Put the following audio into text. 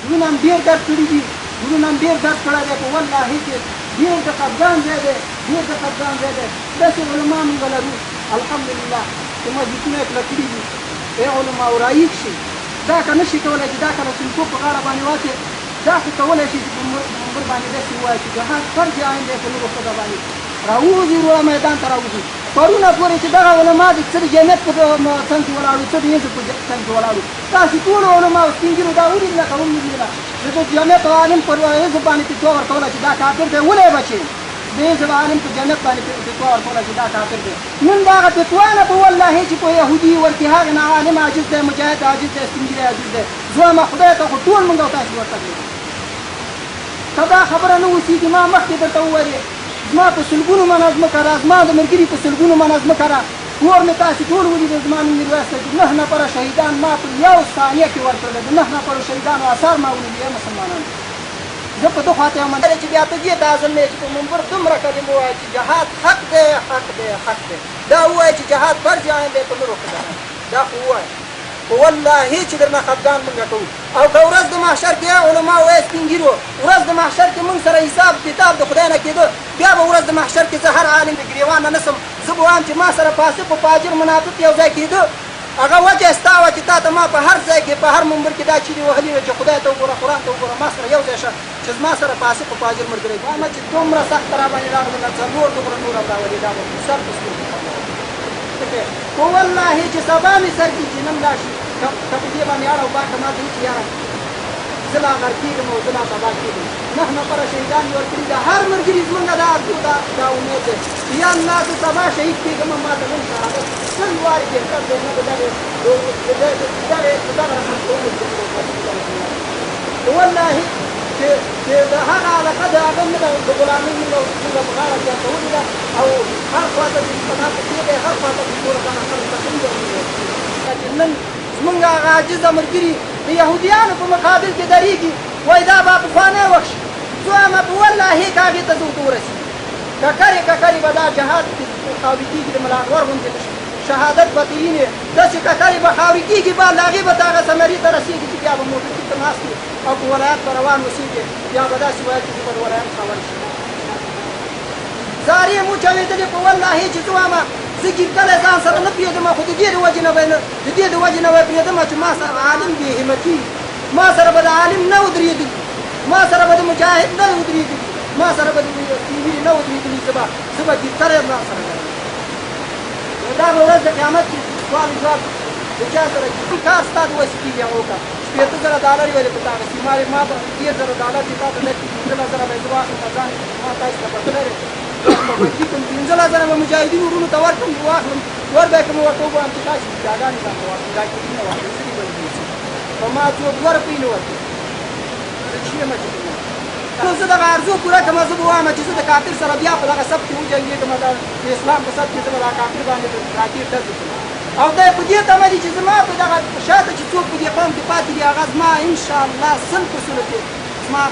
زړونه هم ډېر درد کړي دي، زړونه هم ډېر درد کړی دی، په والله کې ډېر د خفګان ځای دی، ډېر د خفګان ځای دی. داسې علما موږ لرو الحمدلله چې مسجدونه یې کلک کړي دي، ای علماو رایق شي. دا که نه شي کولی چې دا که د سلکو په غاړه باندې واچې، دا خو کولی شي چې په منبر باندې داسې ووایي چې جهاد فرض عین دی په نورو ښځه باندې راوځي، وروره میدان ته راوځي. پرونه پورې چې دغه علما د څه د جنت په څنګ کې ولاړو، څه د هیڅ په څنګ کې ولاړو، داسې ټولو علماو سپین ږیرو دا ولیدله که هم نه لیدله د جنت او عالم پر هیڅ باندې فتوا ورکوله چې دا کافر دی. ولې بچې د هیڅ عالم په جنت باندې فتوا ورکوله چې دا کافر دی. نن د هغه فتوا نه په والله چې په یهودي ورکړي هغه نه عالم عاجز دی، مجاهد عاجز دی، سپین ږیری عاجز دی. زما خدای ته خو ټول موږ او تاسې ورته کړو. که دا خبره نه اوسېږي ما مخکې درته وویلې، زما په سلګونو منه ځمکه ده، زما د ملګري په سلګونو منه ځمکه ده، کور مې تاسې ټول ولیدل. زما نوم میرویس دی. 9 نفره شهیدان ما په یو ثانیه کې ورکړل. د 9 نفرو شهیدانو اثار ما ولیدل. ای مسلمانانو، زه په ده خواته یم چې بیا ته دې ته حاضر نه یې چې په منبر دومره کلمې ووایه چې جهاد حق دی، حق دی، حق دی. دا ووایه چې جهاد فرض عین دی په نورو ښځه. دا خو ووایه په والله چې درنه خفګان موږ کوو. او که ورځ د محشر کې علماو وایي سپین ږیرو، ورځ د محشر کې موږ سره حساب کتاب د خدای نه کېده، بیا به ورځ د محشر کې زه هر عالم د ګریوان نه نسم، زه به وایم چې ما سره فاسق و فاجر منافق یو ځای کېده. هغه وجه ستا وه چې تا ته ما په هر ځای کې په هر منبر کې دا چیرې وهلي وې چې خدای ته وګوره، قرآن ته وګوره، ما سره یو ځای شه چې زما سره فاسق و فاجر ملګری وایم چې دومره سخته را باندې راغله، څلور دومره نور هم راولي. دا به سر په سترګو په والله چې سبا مې سر کې چې نن لا شي که په دې باندې اړه او باکه ما ته وایي چې یاره زه لا غر کېږم او زه لا سبا کېږم. 9 نفره شهیدان یې ورکړي ده. هر ملګري زمونږ دا ارزو دا امید دی چې یا الله زه سبا شهید کېږم، ما ته نن شهادت سل وارې بهتر دی نه به دغه والله چې د هغه علاقه د هغه نه ده، د غلامۍ موږ په غاړه کې اچولې ده او هر خوا ته چې په ناته کېږی، هر خوا ته چې ټوله کنه خلک تقلید چې نن زمونږ هغه عاجزه ملګري د یهودیانو په مقابل کې درېږي، وایي دا به پخوانی وخت شي. زه وایم په والله که هغې ته زه ورته ورسېږي، ککرې به دا جهاد خاورې کېږي، د ملاغور غوندې شهادت به تېینې داسې ککرې به خاورې کېږي، بعد له هغې به ته هغه ثمرې ته رسېږي چې بیا به موټر کې ته ناست وي او په ولایت به روان اوسېږي، بیا به داسې وایي چې زه به د ولایت خاوند شم. زارې مو چاوېدلې په والله چې زه وایم زه ګیرګلی ځان سره نه پرېږدم، خو د دې د وجې نه به پرېږدم چې ما سره عالم بې همتي، ما سره به د عالم نه ودرېدلي، ما سره به د مجاهد نه ودرېدلي، ما سره به د سپین نه ودرېدلي، زه به ګیرګلی ځان سره لرم. دا به ورځ د قیامت کې سوال ځواب د چا سره کوم کار ستا د وسې کېږي هغه وکړه. 15,000 ډالر ویلې په تا غسي ما به 13,000 ډالر چې تا ته درکړي، 15,000 به یې زه واخلم ځان ما تاسې ته به څه لرې په بچي کړم، 15,000 به مجاهدینو وروڼو ته ورکړم، واخلم ور به یې کړم، ورته وګورم چې تاسې جاګانې ځان ته واخلئ، دا کېدي نه واخلئ، څه دې به ولیدل په ما څوک 2 روپۍ نه ورکړي. زه چې یم چې زه دغه ارزو پوره کړم، زه به وایم چې زه د کافر سره بیا په دغه صف کې وجنګېږم، د اسلام په صف کې زه به دا کافر باندې راکېر ډزې کړم. او دا یې په دې تمه دي چې زما په دغه شاته چې څوک په دې قوم کې پاتې دي هغه زما انشاءالله 100% کې زما